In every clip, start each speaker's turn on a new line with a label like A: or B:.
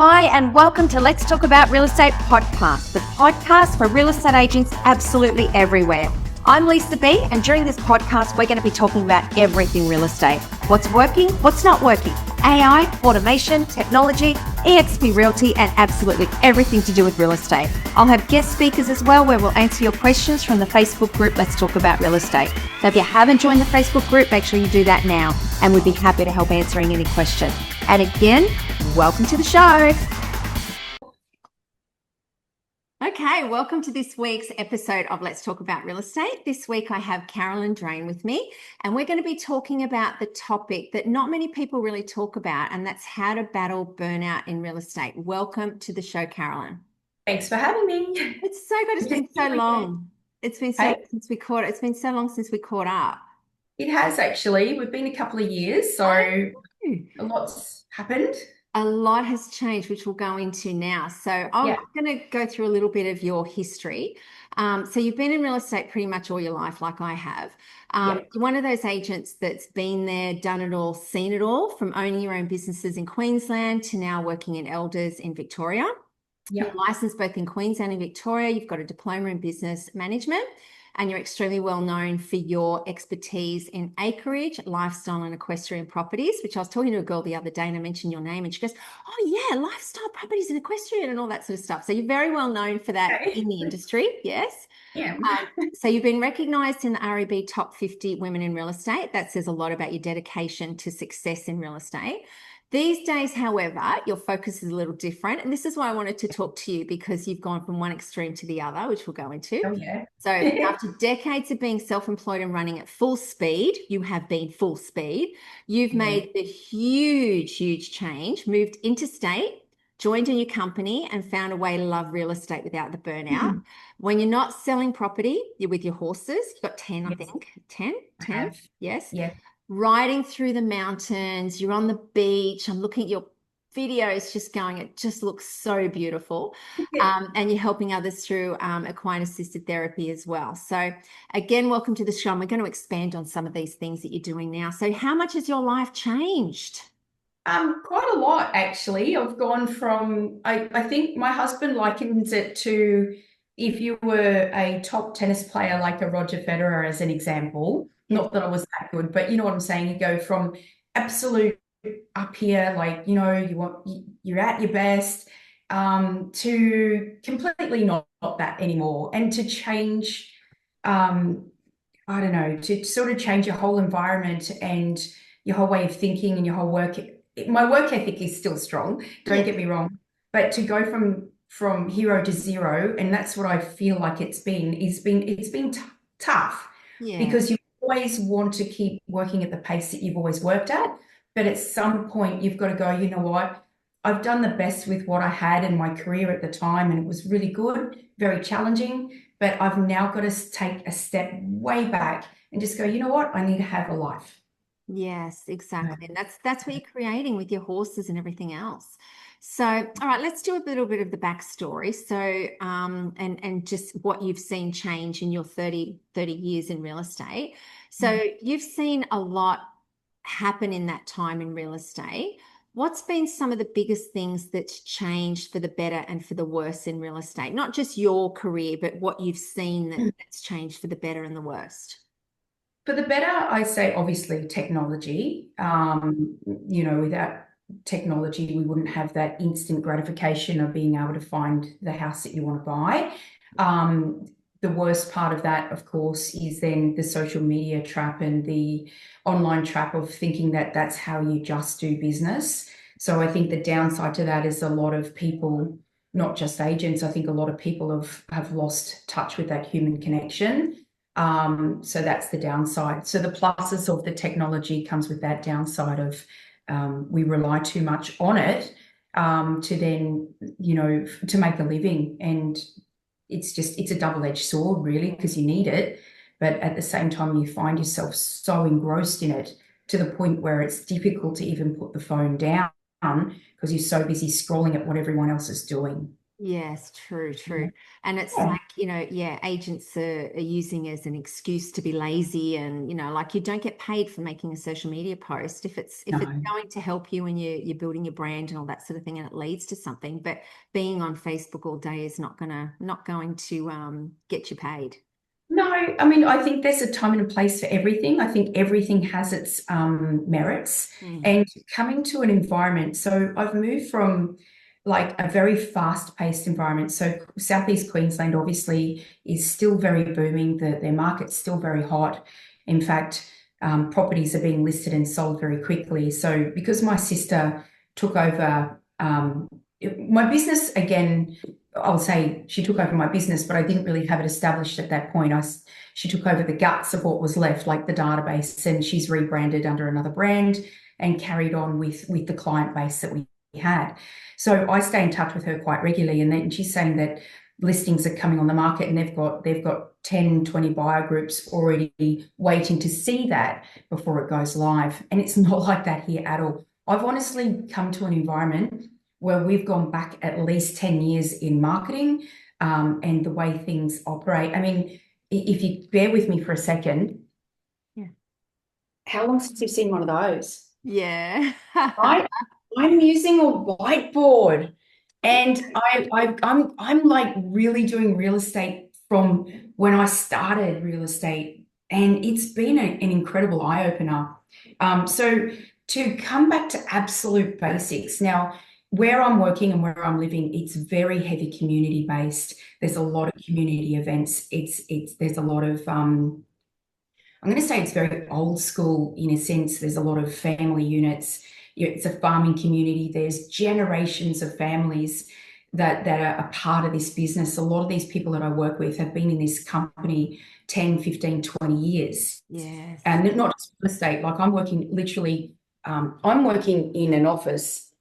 A: Hi, and welcome to Let's Talk About Real Estate podcast, the podcast for real estate agents absolutely everywhere. I'm Lisa B, and during this podcast, we're going to be talking about everything real estate. What's working, what's not working, AI, automation, technology, EXP Realty, and absolutely everything to do with real estate. I'll have guest speakers as well, where we'll answer your questions from the Facebook group, Let's Talk About Real Estate. So if you haven't joined the Facebook group, make sure you do that now, and we'd be happy to help answering any question. And again, welcome to the show. Okay, welcome to this week's episode of Let's Talk About Real Estate. This week I have Carolyn Drane with me, and we're going to be talking about the topic that not many people really talk about, and that's how to battle burnout in real estate. Welcome to the show, Carolyn.
B: Thanks for having me.
A: It's so good. It's been so long. It's been so since we caught. It's been so long since we caught up.
B: It has actually. We've been a couple of years, so a lot's happened.
A: A lot has changed, which we'll go into now. So I'm going to go through a little bit of your history. So you've been in real estate pretty much all your life, like I have. You're one of those agents that's been there, done it all, seen it all, from owning your own businesses in Queensland to now working in Elders in Victoria. You're licensed both in Queensland and Victoria. You've got a diploma in business management, and you're extremely well known for your expertise in acreage, lifestyle, and equestrian properties, which I was talking to a girl the other day and I mentioned your name and she goes, oh yeah, lifestyle properties and equestrian and all that sort of stuff. So you're very well known for that in the industry. Yes.
B: Yeah.
A: So you've been recognised in the REB Top 50 Women in Real Estate. That says a lot about your dedication to success in real estate. These days, however, your focus is a little different. And this is why I wanted to talk to you, because you've gone from one extreme to the other, which we'll go into.
B: Oh, yeah.
A: So after decades of being self-employed and running at full speed, you have been full speed. You've made the huge change, moved interstate, joined a new company and found a way to love real estate without the burnout. When you're not selling property, you're with your horses. You've got 10, I think. 10? Yes.
B: Yeah.
A: Riding through the mountains, you're on the beach. I'm looking at your videos just going, it just looks so beautiful. And you're helping others through equine-assisted therapy as well. So again, welcome to the show. And we're going to expand on some of these things that you're doing now. So how much has your life changed?
B: Quite a lot, actually. I've gone from, I think my husband likens it to if you were a top tennis player like a Roger Federer, as an example. Not that I was that good, but you know what I'm saying? You go from absolute up here, like, you know, you're at your best, to completely not that anymore. And to change, I don't know, to sort of change your whole environment and your whole way of thinking and your whole work. My work ethic is still strong, don't get me wrong, but to go from hero to zero, and that's what I feel like it's been tough, because you always want to keep working at the pace that you've always worked at, but at some point you've got to go, you know what, I've done the best with what I had in my career at the time, and it was really good, very challenging, but I've now got to take a step way back and just go, you know what, I need to have a life.
A: Yes, exactly. And that's what you're creating with your horses and everything else. So, all right, let's do a little bit of the backstory. So, and just what you've seen change in your 30 years in real estate. So you've seen a lot happen in that time in real estate. What's been some of the biggest things that's changed for the better and for the worse in real estate? Not just your career, but what you've seen that's changed for the better and the worst.
B: For the better, I say obviously technology. You know, without technology, we wouldn't have that instant gratification of being able to find the house that you want to buy. The worst part of that, of course, is then the social media trap and the online trap of thinking that that's how you just do business. So I think the downside to that is a lot of people, not just agents, I think a lot of people have lost touch with that human connection. So that's the downside. So the pluses of the technology comes with that downside of we rely too much on it to then, you know, to make a living. And it's a double-edged sword, really, because you need it. But at the same time, you find yourself so engrossed in it to the point where it's difficult to even put the phone down because you're so busy scrolling at what everyone else is doing.
A: Yes, true,
B: Yeah.
A: true. And it's
B: Yeah.
A: like, yeah, agents are using as an excuse to be lazy and, like you don't get paid for making a social media post if it's
B: No.
A: going to help you and you're building your brand and all that sort of thing and it leads to something. But being on Facebook all day is not going to get you paid.
B: No, I mean, I think there's a time and a place for everything. I think everything has its merits.
A: Mm.
B: And coming to an environment, so I've moved from like a very fast-paced environment. So Southeast Queensland obviously is still very booming. Their market's still very hot. In fact, properties are being listed and sold very quickly. So because my sister took over my business again, I'll say she took over my business, but I didn't really have it established at that point. She took over the guts of what was left, like the database, and she's rebranded under another brand and carried on with the client base that we had. So I stay in touch with her quite regularly, and then she's saying that listings are coming on the market and they've got 10, 20 buyer groups already waiting to see that before it goes live. And it's not like that here at all. I've honestly come to an environment where we've gone back at least 10 years in marketing and the way things operate. I mean, if you bear with me for a second,
A: Yeah.
B: how long since you've seen one of those?
A: Yeah.
B: I, I'm using a whiteboard and I'm like really doing real estate from when I started real estate, and it's been an incredible eye opener. So to come back to absolute basics now, where I'm working and where I'm living, it's very heavy community based. There's a lot of community events. There's a lot of I'm going to say it's very old school in a sense. There's a lot of family units. It's a farming community. There's generations of families that are a part of this business. A lot of these people that I work with have been in this company 10, 15, 20 years.
A: Yes.
B: And not just real estate. Like I'm working in an office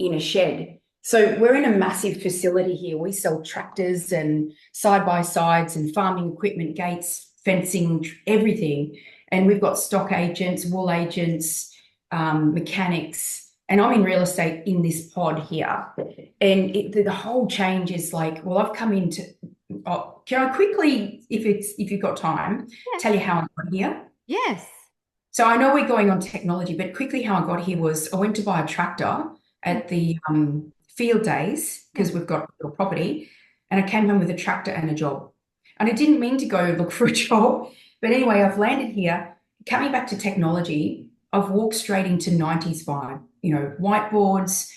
B: in a shed. So we're in a massive facility here. We sell tractors and side-by-sides and farming equipment, gates, fencing, everything. And we've got stock agents, wool agents, mechanics, and I'm in real estate in this pod here. And the whole change is like, well, I've come into, can I quickly, if you've got time,
A: Yes.
B: tell you how I got here?
A: Yes.
B: So I know we're going on technology, but quickly how I got here was I went to buy a tractor at the field days because we've got real property, and I came home with a tractor and a job. And I didn't mean to go look for a job, but anyway, I've landed here. Coming back to technology, I've walked straight into 90s vibe, whiteboards.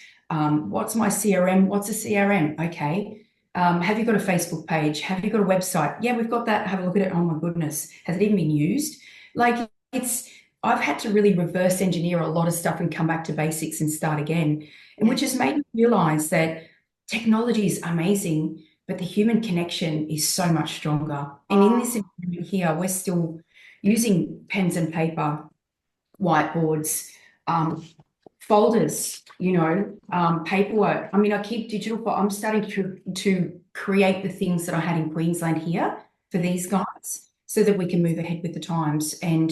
B: What's my CRM? What's a CRM? Okay. Have you got a Facebook page? Have you got a website? Yeah, we've got that. Have a look at it. Oh my goodness. Has it even been used? Like I've had to really reverse engineer a lot of stuff and come back to basics and start again. And which has made me realize that technology is amazing, but the human connection is so much stronger. And in this environment here, we're still using pens and paper, whiteboards, folders, paperwork. I mean, I keep digital, but I'm starting to create the things that I had in Queensland here for these guys so that we can move ahead with the times. And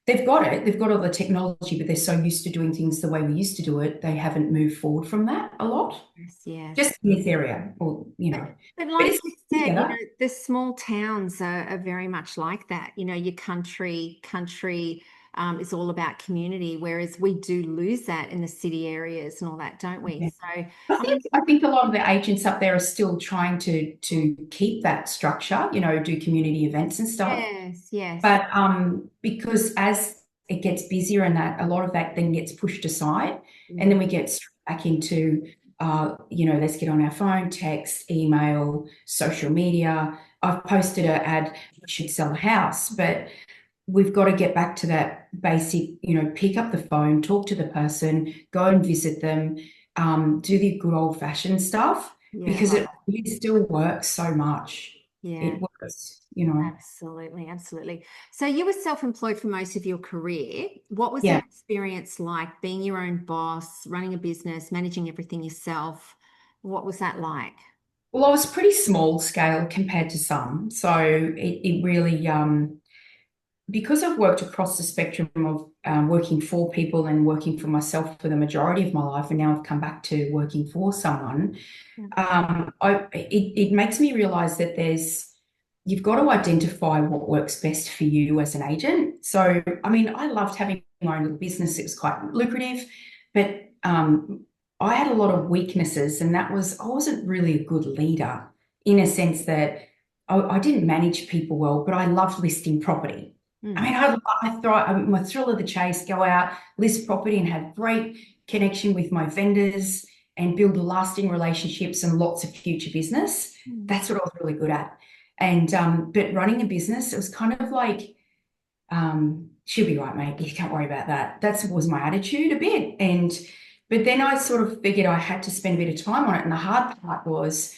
B: they've got it. They've got all the technology, but they're so used to doing things the way we used to do it, they haven't moved forward from that a lot.
A: Yes, yes.
B: Just in this area, or
A: But
B: but
A: like
B: it's
A: you said,
B: together.
A: the small towns are very much like that. Your country is all about community, whereas we do lose that in the city areas and all that, don't we?
B: Yeah.
A: So
B: I
A: I'm
B: think I think a lot of the agents up there are still trying to keep that structure, do community events and stuff.
A: yes, yes.
B: But because as it gets busier and that a lot of that then gets pushed aside, and then we get straight back into let's get on our phone, text, email, social media. I've posted an ad, we should sell a house, but we've got to get back to that basic, pick up the phone, talk to the person, go and visit them, do the good old fashioned stuff
A: Yeah,
B: because it still works so much.
A: yeah.
B: It works.
A: Absolutely, absolutely. So you were self-employed for most of your career. What was
B: Yeah.
A: that experience like being your own boss, running a business, managing everything yourself? What was that like?
B: Well, I was pretty small scale compared to some. So it really, because I've worked across the spectrum of working for people and working for myself for the majority of my life, and now I've come back to working for someone, it makes me realize that you've got to identify what works best for you as an agent. So, I mean, I loved having my own little business. It was quite lucrative, but I had a lot of weaknesses, and that was I wasn't really a good leader in a sense that I didn't manage people well, but I loved listing property. I mean, I thrive. I mean, my thrill of the chase, go out, list property, and have great connection with my vendors and build lasting relationships and lots of future business. That's what I was really good at. And but running a business, it was kind of like, she'll be right, mate. You can't worry about that. That was my attitude a bit. But then I sort of figured I had to spend a bit of time on it. And the hard part was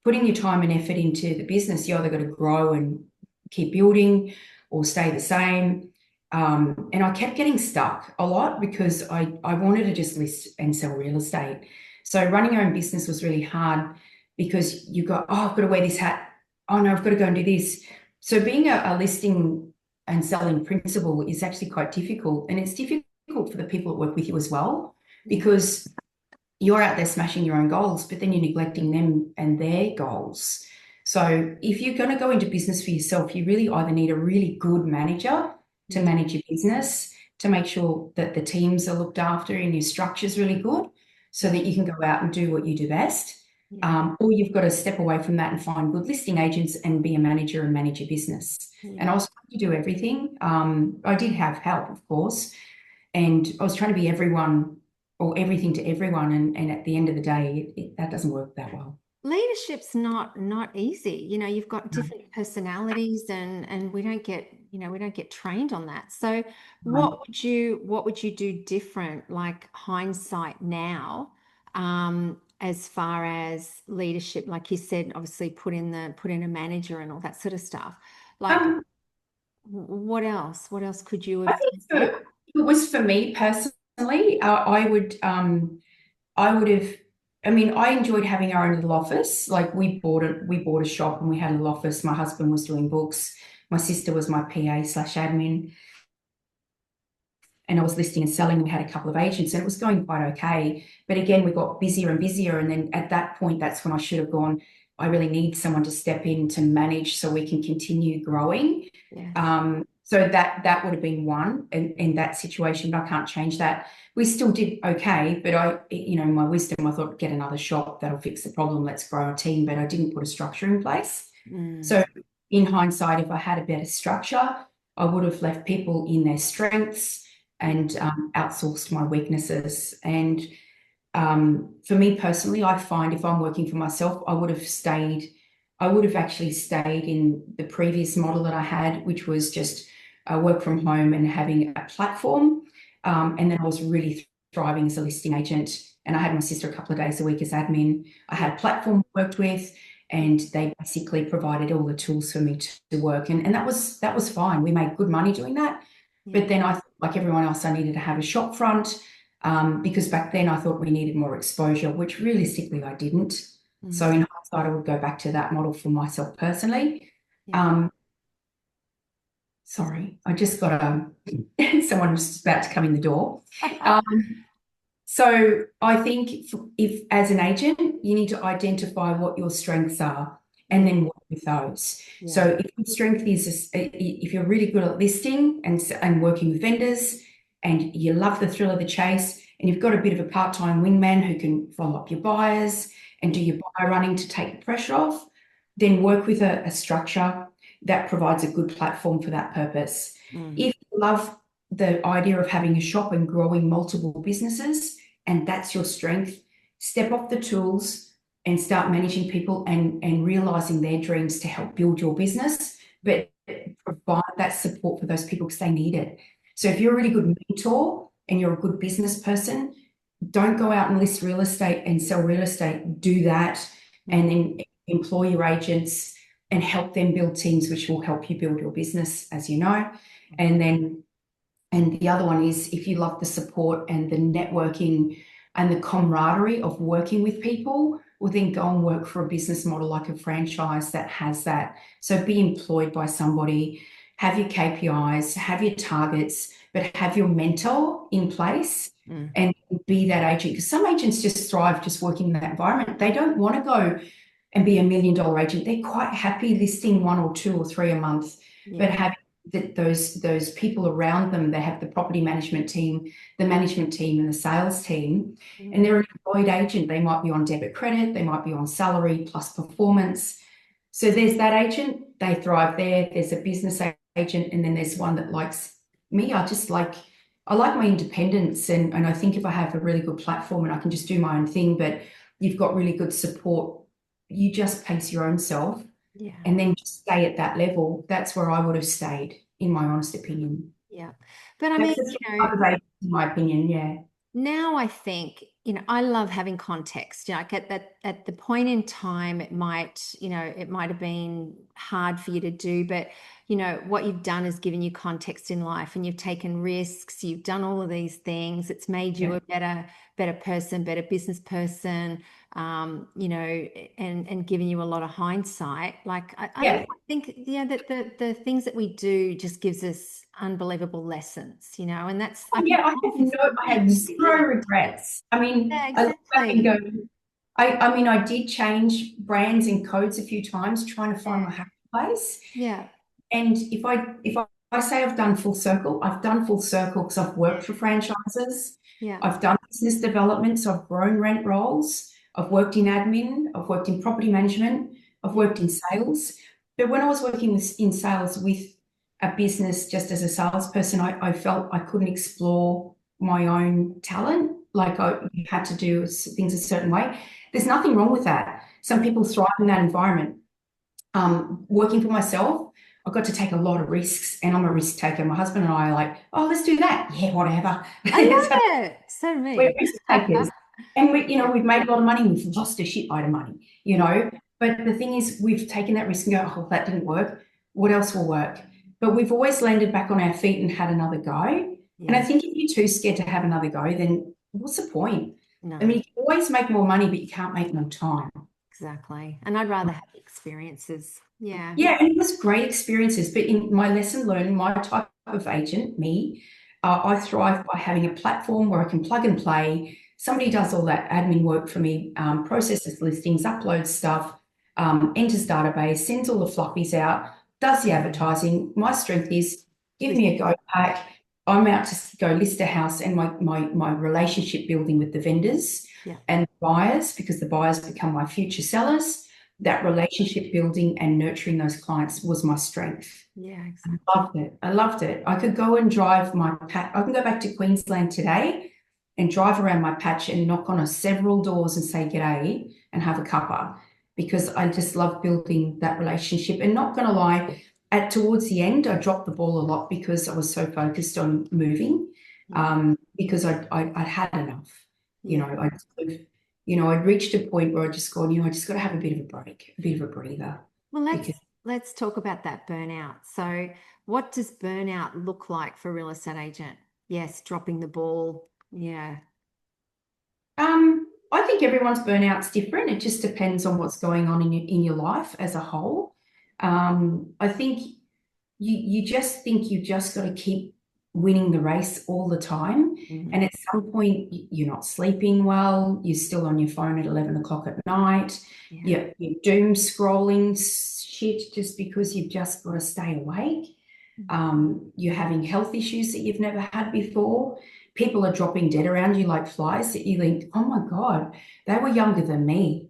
B: putting your time and effort into the business. You either got to grow and keep building or stay the same. And I kept getting stuck a lot because I wanted to just list and sell real estate. So running your own business was really hard because you got, oh, I've got to wear this hat. Oh no, I've got to go and do this. So being a listing and selling principal is actually quite difficult. And it's difficult for the people that work with you as well, because you're out there smashing your own goals, but then you're neglecting them and their goals. So if you're going to go into business for yourself, you really either need a really good manager to manage your business, to make sure that the teams are looked after and your structure's really good so that you can go out and do what you do best. Or you've got to step away from that and find good listing agents and be a manager and manage your business. And I was trying to do everything. I did have help, of course, and I was trying to be everyone or everything to everyone. And at the end of the day, that doesn't work that well.
A: Leadership's not easy. You know, you've got different personalities, and we don't get trained on that. So what would you do different, like hindsight now, as far as leadership? Like you said, obviously put in a manager and all that sort of stuff. Like what else? What else could you
B: I
A: have
B: think
A: done?
B: if it was for me personally, I would have, I mean, I enjoyed having our own little office. Like we bought a shop and we had a little office. My husband was doing books. My sister was my PA/admin. And I was listing and selling. We had a couple of agents and it was going quite okay. But again, we got busier and busier. And then at that point, that's when I should have gone, I really need someone to step in to manage so we can continue growing. So that would have been one in that situation, but I can't change that. We still did okay, but in my wisdom, I thought, get another shop, that'll fix the problem. Let's grow a team, but I didn't put a structure in place. So in hindsight, if I had a better structure, I would have left people in their strengths and outsourced my weaknesses. And for me personally, I find if I'm working for myself, I would have actually stayed in the previous model that I had, which was just work from home and having a platform. And then I was really thriving as a listing agent. And I had my sister a couple of days a week as admin. I had a platform I worked with, and they basically provided all the tools for me to work. And that was fine. We made good money doing that. But then I, like everyone else, I needed to have a shop front because back then I thought we needed more exposure, which realistically I didn't. So in hindsight, I would go back to that model for myself personally. Sorry, I just got someone was about to come in the door. So I think if as an agent, you need to identify what your strengths are and then work with those. So if your strength is, if you're really good at listing and working with vendors and you love the thrill of the chase and you've got a bit of a part-time wingman who can follow up your buyers and do your buyer running to take the pressure off, then work with a structure that provides a good platform for that purpose. If you love the idea of having a shop and growing multiple businesses, and that's your strength, step off the tools and start managing people and realizing their dreams to help build your business, but provide that support for those people because they need it. So if you're a really good mentor and you're a good business person, don't go out and list real estate and sell real estate. Do that and then employ your agents and help them build teams which will help you build your business, as you know. And the other one is if you love the support and the networking and the camaraderie of working with people, well, then go and work for a business model like a franchise that has that. So be employed by somebody, have your KPIs, have your targets, but have your mentor in place and be that agent. Because some agents just thrive just working in that environment. They don't want to go and be $1 million agent. They're quite happy listing 1 or 2 or 3 a month, but having those people around them. They have the property management team, the management team, and the sales team, and they're an employed agent. They might be on debit credit, they might be on salary plus performance. So there's that agent, they thrive there. There's a business agent, and then there's one that likes me. I like my independence, and I think if I have a really good platform and I can just do my own thing, but you've got really good support, you just pace your own self.
A: Yeah.
B: And then just stay at that level. That's where I would have stayed, in my honest opinion.
A: Yeah. But I mean,
B: in my opinion, yeah.
A: Now I think, I love having context. Like at the point in time, it might have been hard for you to do, but what you've done is given you context in life, and you've taken risks, you've done all of these things. It's made you a better person, better business person, and giving you a lot of hindsight. Like I think, that the things that we do just gives us unbelievable lessons, and that's
B: I have zero regrets. I mean, I look back and go, I mean, I did change brands and codes a few times trying to find my happy place.
A: Yeah.
B: And if I say I've done full circle, I've done full circle because I've worked for franchises.
A: Yeah.
B: I've done business development, so I've grown rent rolls. I've worked in admin. I've worked in property management. I've worked in sales. But when I was working in sales with a business just as a salesperson, I felt I couldn't explore my own talent. Like you had to do things a certain way. There's nothing wrong with that. Some people thrive in that environment. Working for myself, I got to take a lot of risks, and I'm a risk taker. My husband and I are like, oh, let's do that. Yeah, whatever.
A: I love it. So me.
B: We're risk takers. And we've made a lot of money. We've lost a shitload of money, But the thing is, we've taken that risk and go, oh, that didn't work. What else will work? But we've always landed back on our feet and had another go. Yeah. And I think if you're too scared to have another go, then what's the point? No. I mean, you can always make more money, but you can't make more time.
A: Exactly. And I'd rather have experiences. Yeah.
B: Yeah, and it was great experiences. But in my lesson learned, my type of agent, me, I thrive by having a platform where I can plug and play. Somebody does all that admin work for me, processes listings, uploads stuff, enters database, sends all the fluffies out, does the advertising. My strength is give me a go pack. I'm out to go list a house, and my relationship building with the vendors and the buyers, because the buyers become my future sellers. That relationship building and nurturing those clients was my strength.
A: Yeah, exactly.
B: I loved it. I could go and drive my patch. I can go back to Queensland today and drive around my patch and knock on several doors and say g'day and have a cuppa, because I just love building that relationship. And not going to lie, towards the end, I dropped the ball a lot because I was so focused on moving, because I'd had enough. I'd reached a point where I just gone, I just got to have a bit of a break, a bit of a breather.
A: Well, let's talk about that burnout. So what does burnout look like for a real estate agent? Yes, dropping the ball. Yeah.
B: I think everyone's burnout's different. It just depends on what's going on in your life as a whole. I think you just think you've just got to keep winning the race all the time. And at some point you're not sleeping well, you're still on your phone at 11 o'clock at night, you're doom scrolling shit just because you've just got to stay awake. You're having health issues that you've never had before. People are dropping dead around you like flies that you think, oh my God, they were younger than me,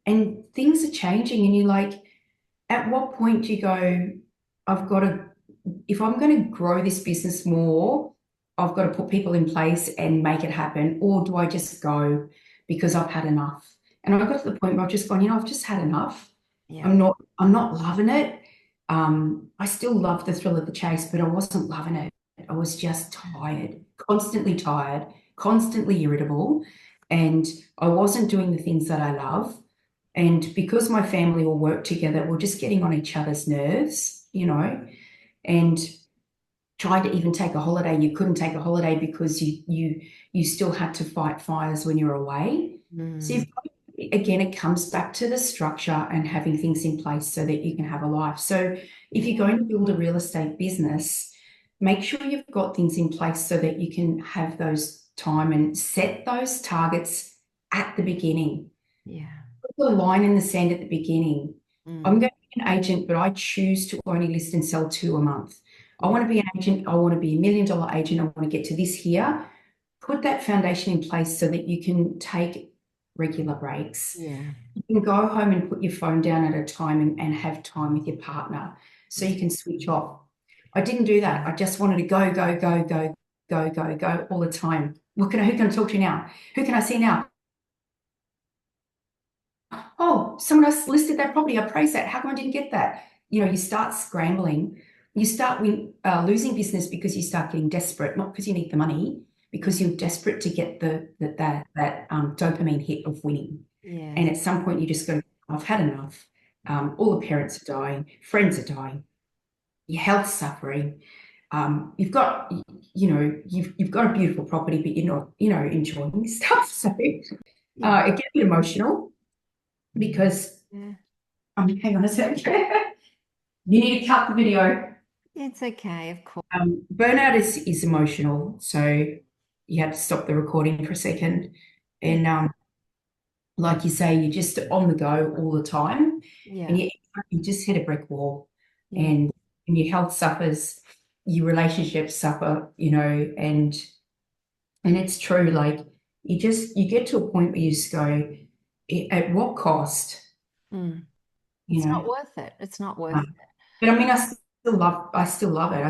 B: and things are changing, and you're like, at what point do you go, if I'm going to grow this business more, I've got to put people in place and make it happen, or do I just go because I've had enough? And I got to the point where I've just gone, I've just had enough. Yeah. I'm not loving it. I still love the thrill of the chase, but I wasn't loving it. I was just tired, constantly irritable, and I wasn't doing the things that I love. And because my family all work together, we're just getting on each other's nerves, and trying to even take a holiday. You couldn't take a holiday because you still had to fight fires when you're away. So again, it comes back to the structure and having things in place so that you can have a life. So if you're going to build a real estate business, make sure you've got things in place so that you can have those time and set those targets at the beginning.
A: Yeah.
B: Put the line in the sand at the beginning. I'm going to be an agent, but I choose to only list and sell 2 a month. I want to be an agent. I want to be $1 million agent. I want to get to this here. Put that foundation in place so that you can take regular breaks.
A: Yeah.
B: You can go home and put your phone down at a time and have time with your partner so you can switch off. I didn't do that. I just wanted to go all the time. Who can I talk to now? Who can I see now? Oh, someone else listed that property. I praised that. How come I didn't get that? You start scrambling. You start losing business because you start getting desperate, not because you need the money, because you're desperate to get that dopamine hit of winning.
A: Yeah.
B: And at some point you just go, I've had enough. All the parents are dying, friends are dying, your health's suffering. You've got a beautiful property, but you're not, enjoying stuff. So it gets emotional because hang on a sec. You need to cut the video.
A: It's okay, of course.
B: Burnout is emotional, so you have to stop the recording for a second. And like you say, you're just on the go all the time.
A: Yeah.
B: And you just hit a brick wall. And your health suffers, your relationships suffer, and it's true. Like you get to a point where you just go, at what cost?
A: It's not worth it. It's not worth it.
B: But I mean, I still love it.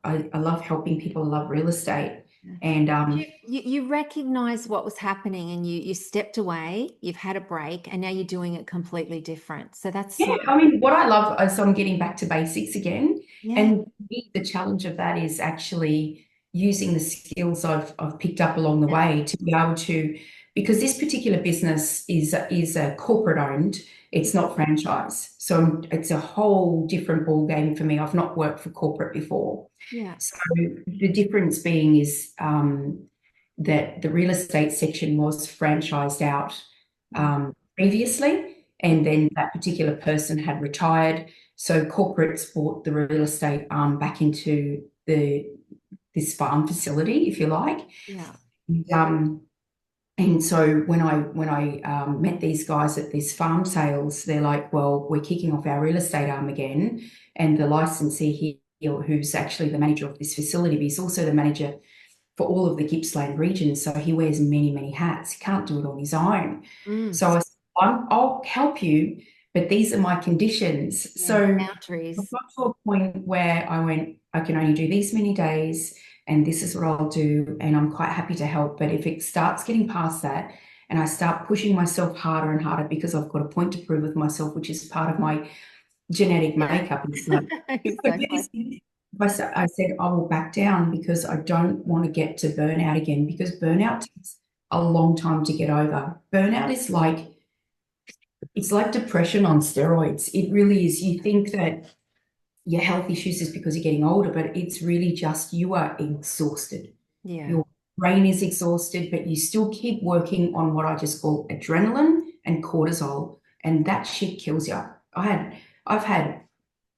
B: I love helping people. I love real estate. And
A: you recognize what was happening and you stepped away, you've had a break, and now you're doing it completely different. So that's
B: I mean, what I love is I'm getting back to basics again.
A: Yeah.
B: And the challenge of that is actually using the skills I've picked up along the way to be able to, because this particular business is a corporate owned, it's not franchise. So it's a whole different ball game for me. I've not worked for corporate before.
A: Yeah.
B: So the difference being is that the real estate section was franchised out previously, and then that particular person had retired. So corporates bought the real estate back into this farm facility, if you like.
A: Yeah.
B: And so when I met these guys at this farm sales, they're like, well, we're kicking off our real estate arm again. And the licensee here, who's actually the manager of this facility, but he's also the manager for all of the Gippsland region. So he wears many, many hats. He can't do it on his own. So I said, I'll help you, but these are my conditions. So
A: boundaries.
B: I got to a point where I went, I can only do these many days, and this is what I'll do, and I'm quite happy to help. But if it starts getting past that and I start pushing myself harder and harder because I've got a point to prove with myself, which is part of my genetic makeup, I said I will back down because I don't want to get to burnout again, because burnout takes a long time to get over. Burnout is it's like depression on steroids. It really is. You think that your health issues is because you're getting older, but it's really just you are exhausted.
A: Yeah.
B: Your brain is exhausted, but you still keep working on what I just call adrenaline and cortisol, and that shit kills you. I've had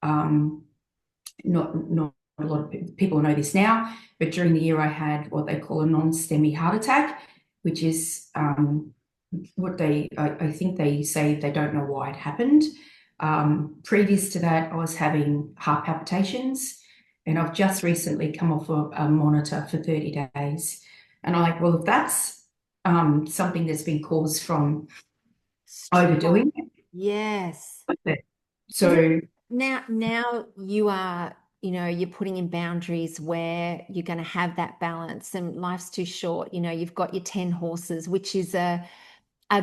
B: not a lot of people know this now, but during the year I had what they call a non-STEMI heart attack, which is what I think they say they don't know why it happened. Previous to that, I was having heart palpitations, and I've just recently come off a monitor for 30 days. And I'm like, well, if that's something that's been caused from overdoing it.
A: Yes.
B: So
A: now you are, you're putting in boundaries where you're going to have that balance, and life's too short. You've got your 10 horses, which is a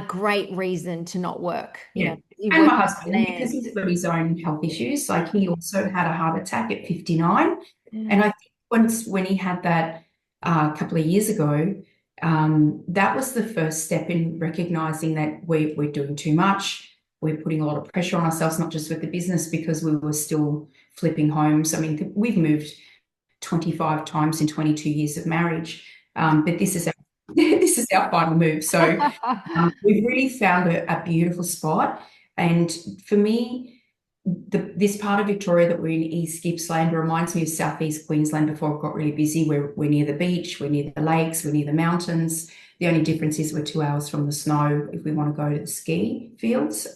A: great reason to not work.
B: And my husband, because he's got his own health issues, like he also had a heart attack at 59. And I think when he had that a couple of years ago, that was the first step in recognizing that we're doing too much. We're putting a lot of pressure on ourselves, not just with the business, because we were still flipping homes. I mean, we've moved 25 times in 22 years of marriage, but this is this is our final move. So we've really found a beautiful spot. And for me, this part of Victoria that we're in, East Gippsland, reminds me of southeast Queensland before it got really busy. We're near the beach, we're near the lakes, we're near the mountains. The only difference is we're 2 hours from the snow if we want to go to the ski fields.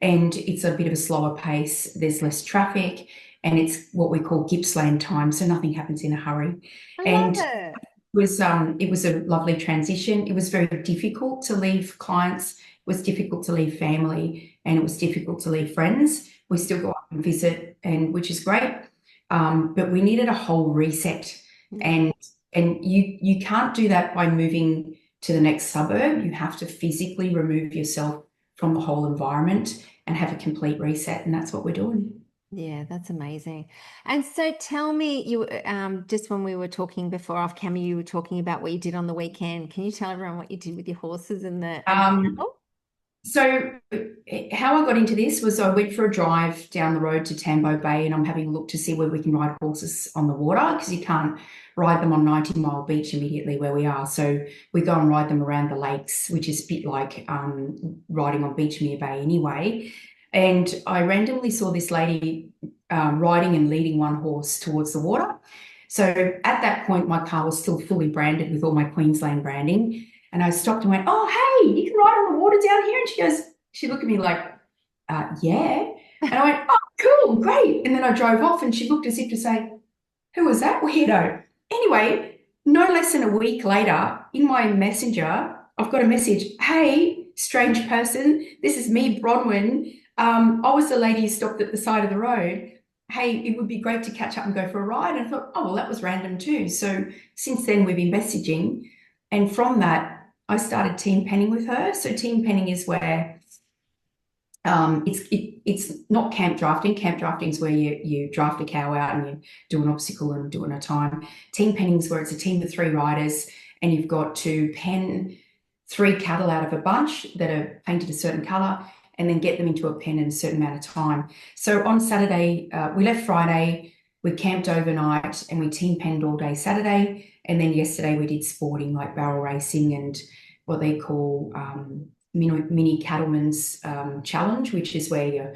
B: And it's a bit of a slower pace. There's less traffic, and it's what we call Gippsland time, so nothing happens in a hurry.
A: I
B: And
A: love it.
B: it was a lovely transition. It was very difficult to leave clients. It was difficult to leave family, and it was difficult to leave friends. We still go up and visit, and which is great. But we needed a whole reset, and you can't do that by moving to the next suburb. You have to physically remove yourself from the whole environment and have a complete reset, and that's what we're doing.
A: Yeah, that's amazing. And so tell me, you just when we were talking before off camera, you were talking about what you did on the weekend. Can you tell everyone what you did with your horses and the
B: Um,
A: cattle?
B: So how I got into this was I went for a drive down the road to Tambo Bay, and I'm having a look to see where we can ride horses on the water, because you can't ride them on 90 Mile Beach immediately where we are. So we go and ride them around the lakes, which is a bit like riding on Beachmere Bay anyway. And I randomly saw this lady riding and leading one horse towards the water. So at that point, my car was still fully branded with all my Queensland branding. And I stopped and went, "Oh, hey, you can ride on the water down here." And she looked at me like, yeah. And I went, "Oh, cool, great." And then I drove off, and she looked as if to say, "Who was that weirdo?" Anyway, no less than a week later, in my messenger, I've got a message, "Hey, strange person, this is me, Bronwyn. I was the lady who stopped at the side of the road. Hey, it would be great to catch up and go for a ride." And I thought, oh, well, that was random too. So since then, we've been messaging. And from that, I started team penning with her. So team penning is where it's not camp drafting. Camp drafting is where you draft a cow out and you do an obstacle and do it in a time. Team penning is where it's a team of 3 riders, and you've got to pen 3 cattle out of a bunch that are painted a certain colour, and then get them into a pen in a certain amount of time. So on Saturday, we left Friday, we camped overnight, and we team penned all day Saturday. And then yesterday we did sporting like barrel racing and what they call mini cattleman's challenge, which is where you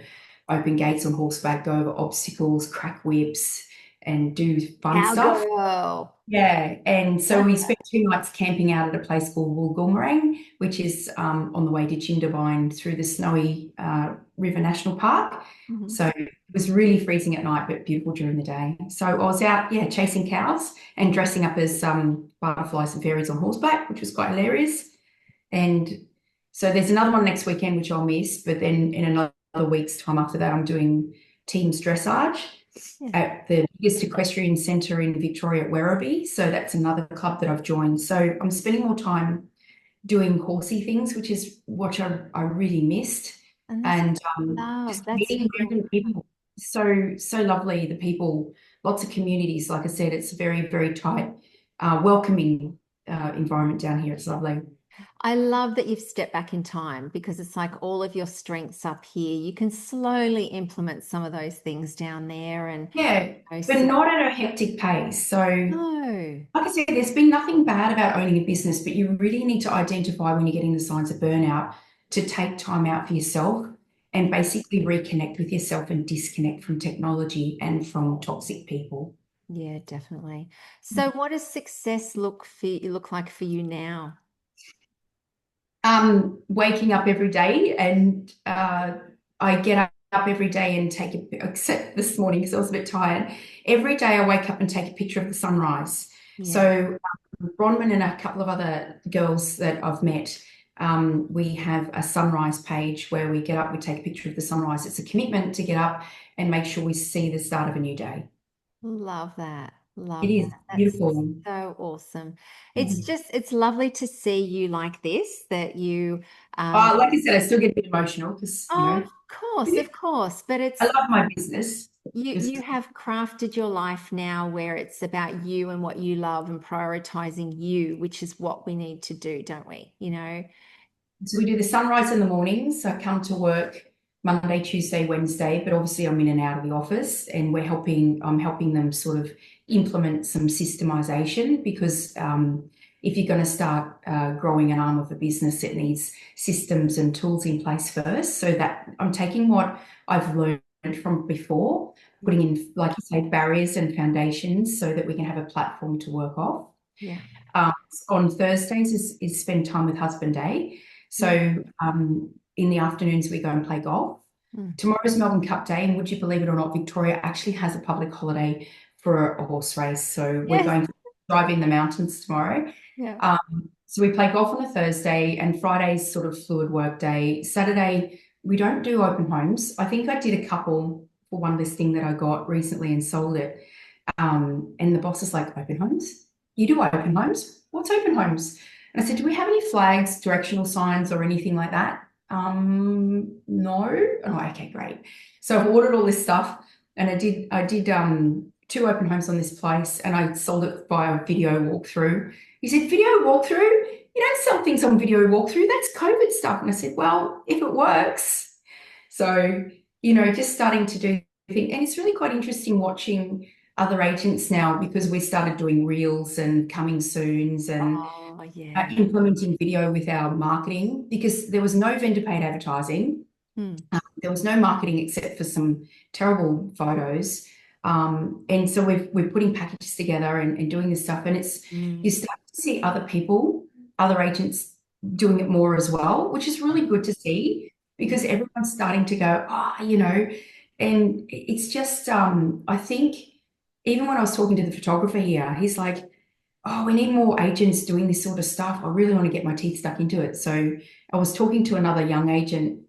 B: open gates on horseback, go over obstacles, crack whips, and do fun stuff.
A: Cowgirl.
B: Yeah, and so we spent 2 nights camping out at a place called Wollgoomering, which is on the way to Jindabyne through the Snowy River National Park. So it was really freezing at night, but beautiful during the day. So I was out, yeah, chasing cows and dressing up as butterflies and fairies on horseback, which was quite hilarious. And so there's another one next weekend, which I'll miss, but then in another week's time after that, I'm doing teams dressage at the biggest equestrian centre in Victoria at Werribee. So that's another club that I've joined. So I'm spending more time doing horsey things, which is what I really missed. And just meeting random people. So lovely, the people, lots of communities. Like I said, it's a very, very tight, welcoming environment down here. It's lovely.
A: I love that you've stepped back in time, because it's like all of your strengths up here. You can slowly implement some of those things down there, and
B: yeah, but not at a hectic pace. So
A: no.
B: like I said, there's been nothing bad about owning a business, but you really need to identify when you're getting the signs of burnout to take time out for yourself and basically reconnect with yourself and disconnect from technology and from toxic people.
A: Yeah, definitely. So what does success look like for you now?
B: Waking up every day, and I get up every day and except this morning because I was a bit tired. Every day I wake up and take a picture of the sunrise.
A: Yeah.
B: So Bronwyn and a couple of other girls that I've met, we have a sunrise page where we get up, we take a picture of the sunrise. It's a commitment to get up and make sure we see the start of a new day.
A: Love that. Love
B: It is
A: that. That's
B: beautiful.
A: so awesome. It's lovely to see you like this, that you
B: Like I said, I still get a bit emotional because,
A: of course, but
B: I love my business.
A: you have crafted your life now where it's about you and what you love and prioritizing you, which is what we need to do, don't we?
B: So we do the sunrise in the mornings. I come to work Monday, Tuesday, Wednesday, but obviously I'm in and out of the office, and I'm helping them sort of implement some systemization, because if you're going to start growing an arm of a business, it needs systems and tools in place first. So that I'm taking what I've learned from before, putting in, like you say, barriers and foundations so that we can have a platform to work off.
A: Yeah.
B: On Thursdays is spend time with husband day. So in the afternoons we go and play golf. Tomorrow's Melbourne Cup Day, and would you believe it or not, Victoria actually has a public holiday for a horse race. So we're going to drive in the mountains tomorrow.
A: Yeah.
B: So we play golf on a Thursday, and Friday's sort of fluid work day. Saturday, we don't do open homes. I think I did a couple for one listing that I got recently and sold it. And the boss is like, open homes? You do open homes? What's open homes? And I said, do we have any flags, directional signs, or anything like that? No. Oh, okay, great. So I've ordered all this stuff, and I did 2 open homes on this place, and I sold it via video walkthrough. He said, video walkthrough? You don't sell things on video walkthrough. That's COVID stuff. And I said, well, if it works. So, just starting to do things. And it's really quite interesting watching other agents now, because we started doing reels and coming soons and implementing video with our marketing, because there was no vendor paid advertising. There was no marketing except for some terrible photos. And so we're putting packages together and doing this stuff. And it's you start to see other people, other agents doing it more as well, which is really good to see, because everyone's starting to go, and it's just, I think, even when I was talking to the photographer here, he's like, oh, we need more agents doing this sort of stuff. I really want to get my teeth stuck into it. So I was talking to another young agent,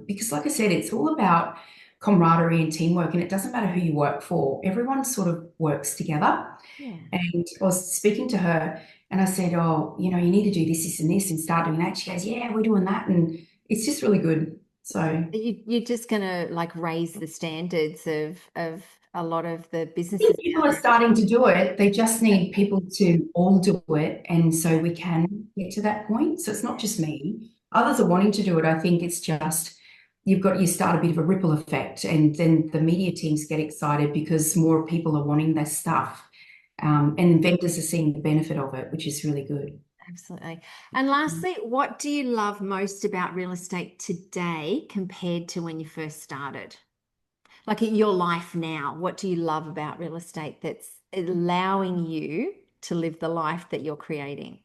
B: because like I said, it's all about camaraderie and teamwork, and it doesn't matter who you work for. Everyone sort of works together. And I was speaking to her, and I said, oh, you need to do this, and this, and start doing that. She goes, yeah, we're doing that. And it's just really good. So
A: you're just going to like raise the standards of a lot of the businesses.
B: People are starting to do it. They just need people to all do it. And so we can get to that point. So it's not just me. Others are wanting to do it. I think it's just you start a bit of a ripple effect, and then the media teams get excited because more people are wanting their stuff. And vendors are seeing the benefit of it, which is really good.
A: Absolutely. And lastly, what do you love most about real estate today compared to when you first started? Like in your life now, what do you love about real estate that's allowing you to live the life that you're creating?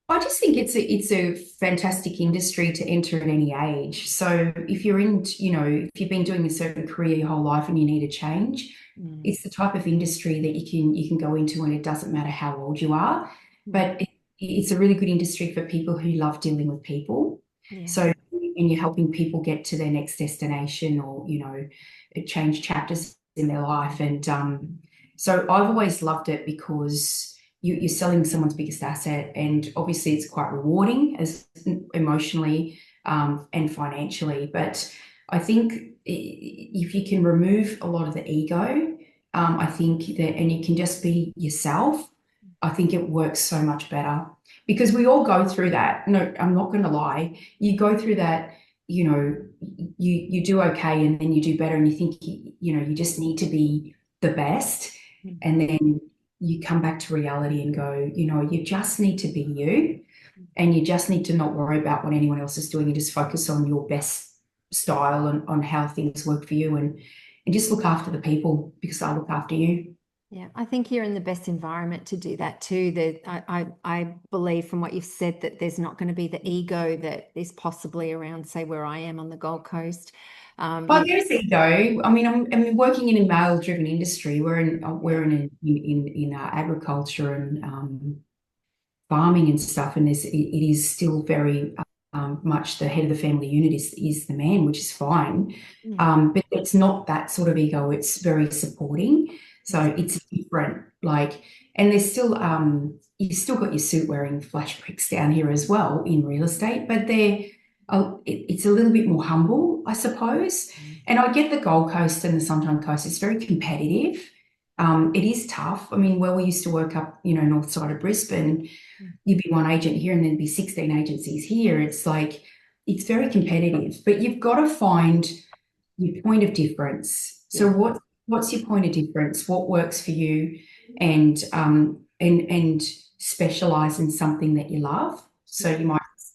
B: I just think it's a fantastic industry to enter at any age. So if you're if you've been doing a certain career your whole life and you need a change, it's the type of industry that you can go into, and it doesn't matter how old you are. But it's a really good industry for people who love dealing with people. So, and you're helping people get to their next destination, or, change chapters in their life. And so I've always loved it because you're selling someone's biggest asset, and obviously it's quite rewarding as emotionally and financially. But I think if you can remove a lot of the ego, I think that, and you can just be yourself, I think it works so much better, because we all go through that. No, I'm not going to lie. You go through that, you do okay, and then you do better, and you think, you just need to be the best. And then you come back to reality and go, you just need to be you, and you just need to not worry about what anyone else is doing, and just focus on your best style and on how things work for you, and just look after the people, because they'll look after you.
A: Yeah, I think you're in the best environment to do that too. I believe from what you've said that there's not going to be the ego that is possibly around, say, where I am on the Gold Coast.
B: Well, there's ego. I mean, I'm working in a male-driven industry. We're in agriculture and farming and stuff, and it is still very much the head of the family unit is the man, which is fine. But it's not that sort of ego. It's very supporting. So it's different. And there's still you've still got your suit wearing flash bricks down here as well in real estate, but it's a little bit more humble, I suppose. And I get the Gold Coast and the Sunshine Coast. It's very competitive. It is tough. I mean, we used to work up, north side of Brisbane. You'd be one agent here and then be 16 agencies here. It's it's very competitive, but you've got to find your point of difference. So what's your point of difference? What works for you? And and specialize in something that you love. So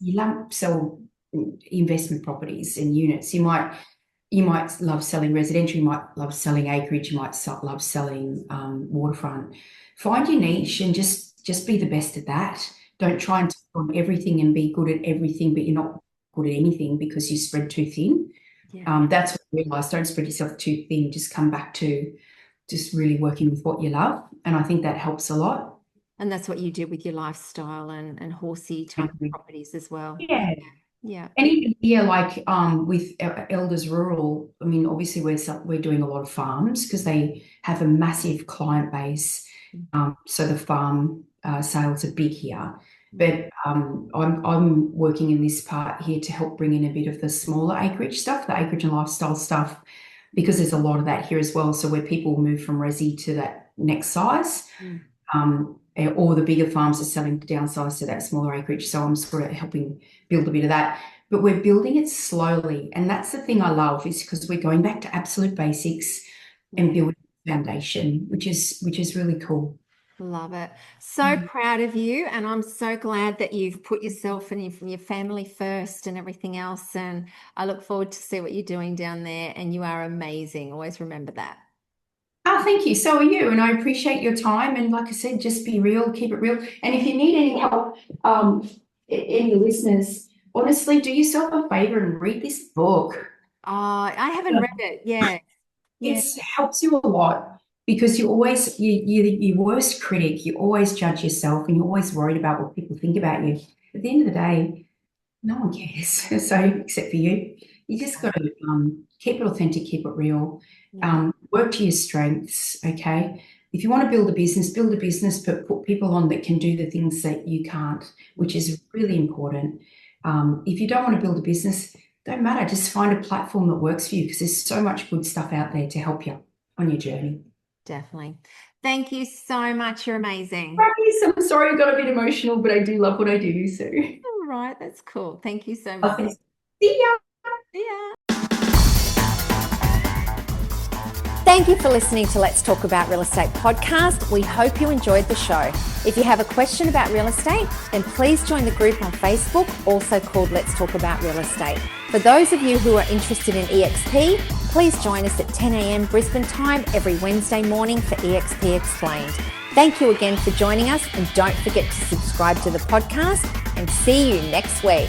B: you love sell investment properties and units. You might love selling residential, you might love selling acreage, you might love selling waterfront. Find your niche and just be the best at that. Don't try and take on everything and be good at everything, but you're not good at anything because you spread too thin. Yeah. That's what I realised. Don't spread yourself too thin. Just come back to just really working with what you love. And I think that helps a lot.
A: And that's what you did with your lifestyle and horsey type of properties as well.
B: Yeah.
A: Yeah.
B: And even here, like with Elders Rural, I mean, obviously we're doing a lot of farms because they have a massive client base. So the farm sales are big here. But I'm working in this part here to help bring in a bit of the smaller acreage stuff, the acreage and lifestyle stuff, because there's a lot of that here as well. So where people move from resi to that next size, or the bigger farms are selling to downsize to that smaller acreage. So I'm sort of helping build a bit of that. But we're building it slowly. And that's the thing I love, is because we're going back to absolute basics and building a foundation, which is really cool.
A: Love it. So proud of you. And I'm so glad that you've put yourself and your family first and everything else. And I look forward to see what you're doing down there. And you are amazing. Always remember that.
B: Oh, thank you. So are you. And I appreciate your time. And like I said, just be real, keep it real. And if you need any help, any listeners, honestly, do yourself a favor and read this book.
A: I haven't read it. Yeah.
B: It helps you a lot. Because you're always your worst critic. You always judge yourself, and you're always worried about what people think about you. At the end of the day, no one cares. So except for you, you just got to keep it authentic, keep it real. Work to your strengths. Okay. If you want to build a business, but put people on that can do the things that you can't, which is really important. If you don't want to build a business, don't matter. Just find a platform that works for you, because there's so much good stuff out there to help you on your journey.
A: Definitely. Thank you so much. You're amazing.
B: I'm sorry I got a bit emotional, but I do love what I do. So.
A: All right. That's cool. Thank you so much.
B: Okay. See ya.
A: See ya. Thank you for listening to Let's Talk About Real Estate podcast. We hope you enjoyed the show. If you have a question about real estate, then please join the group on Facebook, also called Let's Talk About Real Estate. For those of you who are interested in EXP, please join us at 10 a.m. Brisbane time every Wednesday morning for EXP Explained. Thank you again for joining us, and don't forget to subscribe to the podcast, and see you next week.